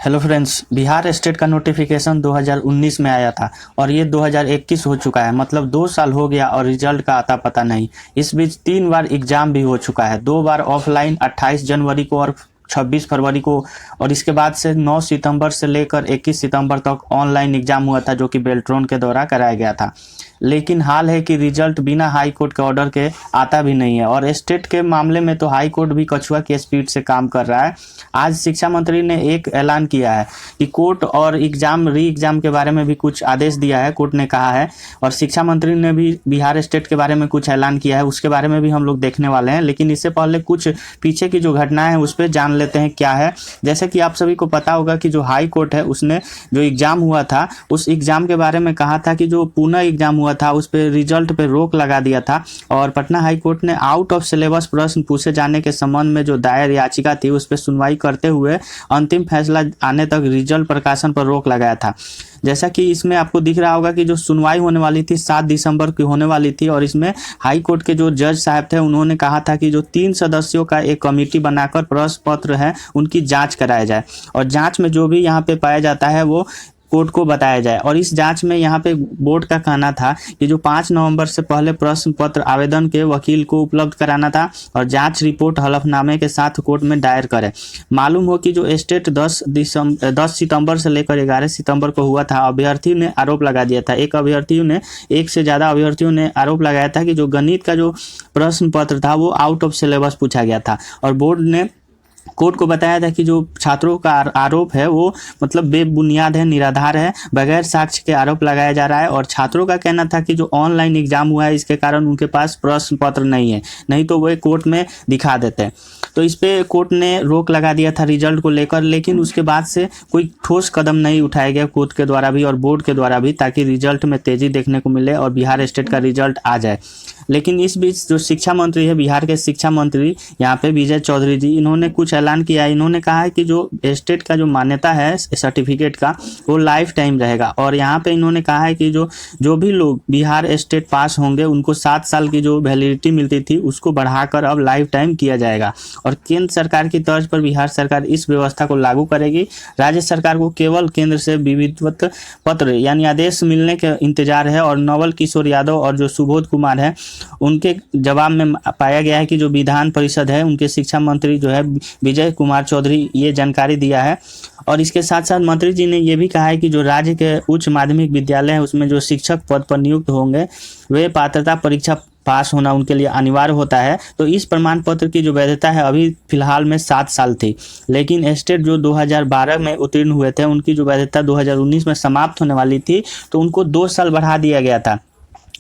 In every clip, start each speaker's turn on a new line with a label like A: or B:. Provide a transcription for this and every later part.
A: Hello friends, Bihar state का notification 2019 में आया था और ये 2021 हो चुका है। मतलब 2 साल हो गया और रिजल्ट का आता पता नहीं। इस बीच 3 बार एग्जाम भी हो चुका है, 2 बार ऑफलाइन 28 जनवरी को और 26 फरवरी को, और इसके बाद से 9 सितंबर से लेकर 21 सितंबर तक ऑनलाइन एग्जाम हुआ था जो कि बेल्ट्रॉन के द्वारा कराया गया था। लेकिन हाल है कि रिजल्ट बिना हाई कोर्ट के ऑर्डर के आता भी नहीं है और स्टेट के मामले में तो हाई कोर्ट भी कछुआ की स्पीड से काम कर रहा है। आज शिक्षा मंत्री ने एक ऐलान किया है कि कोर्ट और री एग्जाम के बारे में भी कुछ आदेश दिया है, कोर्ट ने कहा है। और शिक्षा मंत्री ने भी बिहार स्टेट के बारे में कुछ ऐलान किया है, उसके बारे में भी हम लोग देखने वाले हैं। लेकिन इससे पहले कुछ पीछे की जो घटनाएं हैं उस पर जान लेते हैं क्या है। जैसे कि आप सभी को पता होगा कि जो हाई कोर्ट है उसने जो एग्जाम हुआ था उस एग्जाम के बारे में कहा था कि जो पुनः एग्जाम हुआ था उस पर रिजल्ट पे रोक लगा दिया था। और पटना हाई कोर्ट ने आउट ऑफ सिलेबस प्रश्न पूछे जाने के संबंध में जो दायर याचिका थी उस पर सुनवाई करते हुए अंतिम फैसला आने तक रिजल्ट प्रकाशन पर रोक लगाया था। जैसा कि इसमें आपको दिख रहा होगा कि जो सुनवाई होने वाली थी 7 दिसंबर की होने वाली थी और इसमें हाई कोर्ट के जो जज साहब थे उन्होंने कहा था कि जो 3 सदस्यों का एक कमेटी बनाकर प्रश्न पत्र है उनकी जांच कराया जाए और जांच में जो भी यहाँ पे पाया जाता है वो कोर्ट को बताया जाए। और इस जांच में यहाँ पे बोर्ड का कहना था कि जो 5 नवंबर से पहले प्रश्न पत्र आवेदन के वकील को उपलब्ध कराना था और जांच रिपोर्ट हलफनामे के साथ कोर्ट में दायर करे। मालूम हो कि जो स्टेट 10 सितंबर से लेकर 11 सितंबर को हुआ था, अभ्यर्थी ने आरोप लगा दिया था, एक से ज़्यादा अभ्यर्थियों ने आरोप लगाया था कि जो गणित का जो प्रश्न पत्र था वो आउट ऑफ सिलेबस पूछा गया था। और बोर्ड ने कोर्ट को बताया था कि जो छात्रों का आरोप है वो मतलब बेबुनियाद है, निराधार है, बगैर साक्ष्य के आरोप लगाया जा रहा है। और छात्रों का कहना था कि जो ऑनलाइन एग्जाम हुआ है इसके कारण उनके पास प्रश्न पत्र नहीं है, नहीं तो वो कोर्ट में दिखा देते हैं। तो इस पे कोर्ट ने रोक लगा दिया था रिजल्ट को लेकर। लेकिन उसके बाद से कोई ठोस कदम नहीं उठाया गया कोर्ट के द्वारा भी और बोर्ड के द्वारा भी, ताकि रिजल्ट में तेजी देखने को मिले और बिहार स्टेट का रिजल्ट आ जाए। लेकिन इस बीच जो शिक्षा मंत्री है, बिहार के शिक्षा मंत्री यहाँ पे विजय चौधरी जी, इन्होंने कुछ ऐलान किया है। इन्होंने कहा है कि जो स्टेट का जो मान्यता है सर्टिफिकेट का वो लाइफ टाइम रहेगा। और यहाँ पे इन्होंने कहा है कि जो भी लोग बिहार स्टेट पास होंगे उनको 7 साल की जो वैलिडिटी मिलती थी उसको बढ़ाकर अब लाइफ टाइम किया जाएगा। और केंद्र सरकार की तर्ज पर बिहार सरकार इस व्यवस्था को लागू करेगी। राज्य सरकार को केवल केंद्र से विधिवत पत्र यानी आदेश मिलने के इंतजार है। और नवल किशोर यादव और जो सुबोध कुमार है उनके जवाब में पाया गया है कि जो विधान परिषद है उनके शिक्षा मंत्री जो है विजय कुमार चौधरी ये जानकारी दिया है। और इसके साथ साथ मंत्री जी ने ये भी कहा है कि जो राज्य के उच्च माध्यमिक विद्यालय है उसमें जो शिक्षक पद पर नियुक्त होंगे वे पात्रता परीक्षा पास होना उनके लिए अनिवार्य होता है। तो इस प्रमाण पत्र की जो वैधता है अभी फिलहाल में 7 साल थी, लेकिन स्टेट जो 2012 में उत्तीर्ण हुए थे उनकी जो वैधता 2019 में समाप्त होने वाली थी तो उनको 2 साल बढ़ा दिया गया था।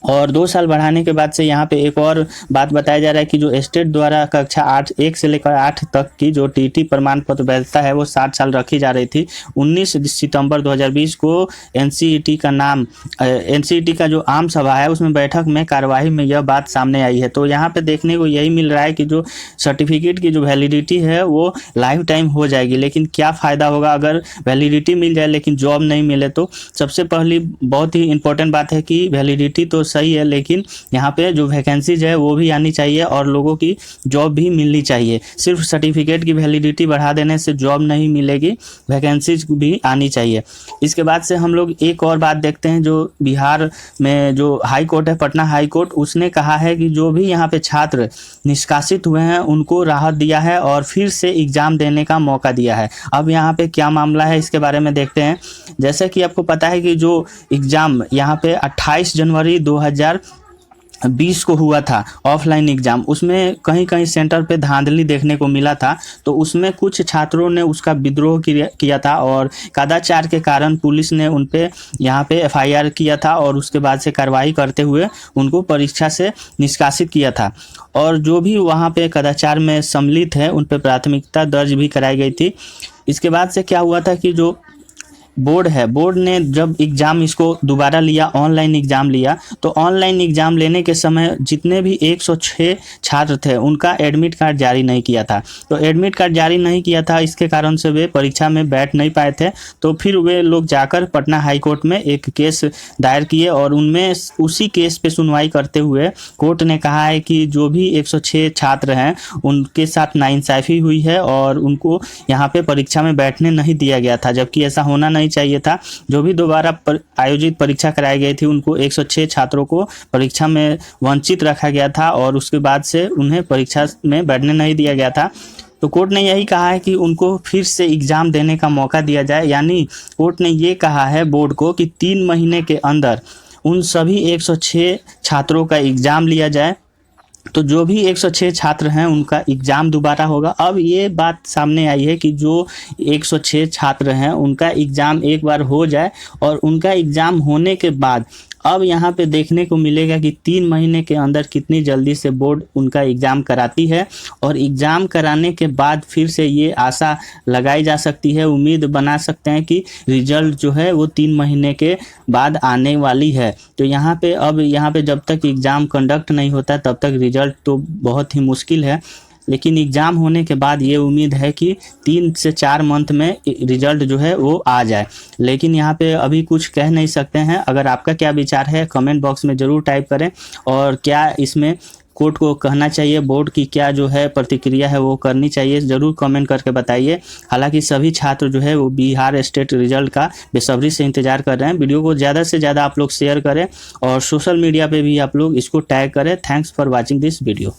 A: और 2 साल बढ़ाने के बाद से यहाँ पे एक और बात बताया जा रहा है कि जो स्टेट द्वारा कक्षा 1 से लेकर 8 तक की जो टीटी प्रमाण पत्र वैधता है वो 60 साल रखी जा रही थी। 19 सितंबर 2020 को एनसीईटी का जो आम सभा है उसमें बैठक में कार्यवाही में यह बात सामने आई है। तो यहाँ पे देखने को यही मिल रहा है कि जो सर्टिफिकेट की जो वैलिडिटी है वो लाइफ टाइम हो जाएगी। लेकिन क्या फ़ायदा होगा अगर वैलिडिटी मिल जाए लेकिन जॉब नहीं मिले? तो सबसे पहली बहुत ही इंपॉर्टेंट बात है कि वैलिडिटी तो सही है लेकिन यहाँ पे जो वैकेंसीज है वो भी आनी चाहिए और लोगों की जॉब भी मिलनी चाहिए। सिर्फ सर्टिफिकेट की वैलिडिटी बढ़ा देने से जॉब नहीं मिलेगी, वैकेंसीज भी आनी चाहिए। इसके बाद से हम लोग एक और बात देखते हैं। जो बिहार में जो हाई कोर्ट है, पटना हाई कोर्ट, उसने कहा है कि जो भी यहाँ पे छात्र निष्कासित हुए हैं उनको राहत दिया है और फिर से एग्जाम देने का मौका दिया है। अब यहाँ पे क्या मामला है इसके बारे में देखते हैं। जैसे कि आपको पता है कि जो एग्जाम यहाँ पे 28 जनवरी 2020 को हुआ था ऑफलाइन एग्जाम, उसमें कहीं कहीं सेंटर पे धांधली देखने को मिला था। तो उसमें कुछ छात्रों ने उसका विद्रोह किया था और कदाचार के कारण पुलिस ने उन पे यहाँ पे एफआईआर किया था और उसके बाद से कार्रवाई करते हुए उनको परीक्षा से निष्कासित किया था। और जो भी वहाँ पे कदाचार में सम्मिलित है उन पे प्राथमिकता दर्ज भी कराई गई थी। इसके बाद से क्या हुआ था कि जो बोर्ड है, बोर्ड ने जब एग्ज़ाम इसको दोबारा लिया, ऑनलाइन एग्ज़ाम लिया, तो ऑनलाइन एग्ज़ाम लेने के समय जितने भी 106 छात्र थे उनका एडमिट कार्ड जारी नहीं किया था। तो एडमिट कार्ड जारी नहीं किया था, इसके कारण से वे परीक्षा में बैठ नहीं पाए थे। तो फिर वे लोग जाकर पटना हाई कोर्ट में एक केस दायर किए और उनमें उसी केस पे सुनवाई करते हुए कोर्ट ने कहा है कि जो भी 106 छात्र हैं उनके साथ नाइंसाफ़ी हुई है और उनको यहाँ पे परीक्षा में बैठने नहीं दिया गया था, जबकि ऐसा होना नहीं चाहिए था। जो भी दोबारा आयोजित परीक्षा कराई गई थी उनको 106 छात्रों को परीक्षा में वंचित रखा गया था और उसके बाद से उन्हें परीक्षा में बैठने नहीं दिया गया था। तो कोर्ट ने यही कहा है कि उनको फिर से एग्ज़ाम देने का मौका दिया जाए, यानी कोर्ट ने ये कहा है बोर्ड को कि 3 महीने के अंदर उन सभी 106 छात्रों का एग्ज़ाम लिया जाए। तो जो भी 106 छात्र हैं उनका एग्ज़ाम दोबारा होगा। अब ये बात सामने आई है कि जो 106 छात्र हैं उनका एग्ज़ाम एक बार हो जाए और उनका एग्ज़ाम होने के बाद अब यहाँ पे देखने को मिलेगा कि 3 महीने के अंदर कितनी जल्दी से बोर्ड उनका एग्ज़ाम कराती है और एग्ज़ाम कराने के बाद फिर से ये आशा लगाई जा सकती है, उम्मीद बना सकते हैं कि रिजल्ट जो है वो 3 महीने के बाद आने वाली है। तो यहाँ पे जब तक एग्ज़ाम कंडक्ट नहीं होता तब तक रिजल्ट तो बहुत ही मुश्किल है, लेकिन एग्ज़ाम होने के बाद ये उम्मीद है कि 3 से 4 मंथ में रिजल्ट जो है वो आ जाए। लेकिन यहाँ पे अभी कुछ कह नहीं सकते हैं। अगर आपका क्या विचार है कमेंट बॉक्स में ज़रूर टाइप करें, और क्या इसमें कोर्ट को कहना चाहिए, बोर्ड की क्या जो है प्रतिक्रिया है वो करनी चाहिए, ज़रूर कमेंट करके बताइए। हालांकि सभी छात्र जो है वो बिहार स्टेट रिजल्ट का बेसब्री से इंतज़ार कर रहे हैं। वीडियो को ज़्यादा से ज़्यादा आप लोग शेयर करें और सोशल मीडिया पे भी आप लोग इसको टैग करें। Thanks for watching this video.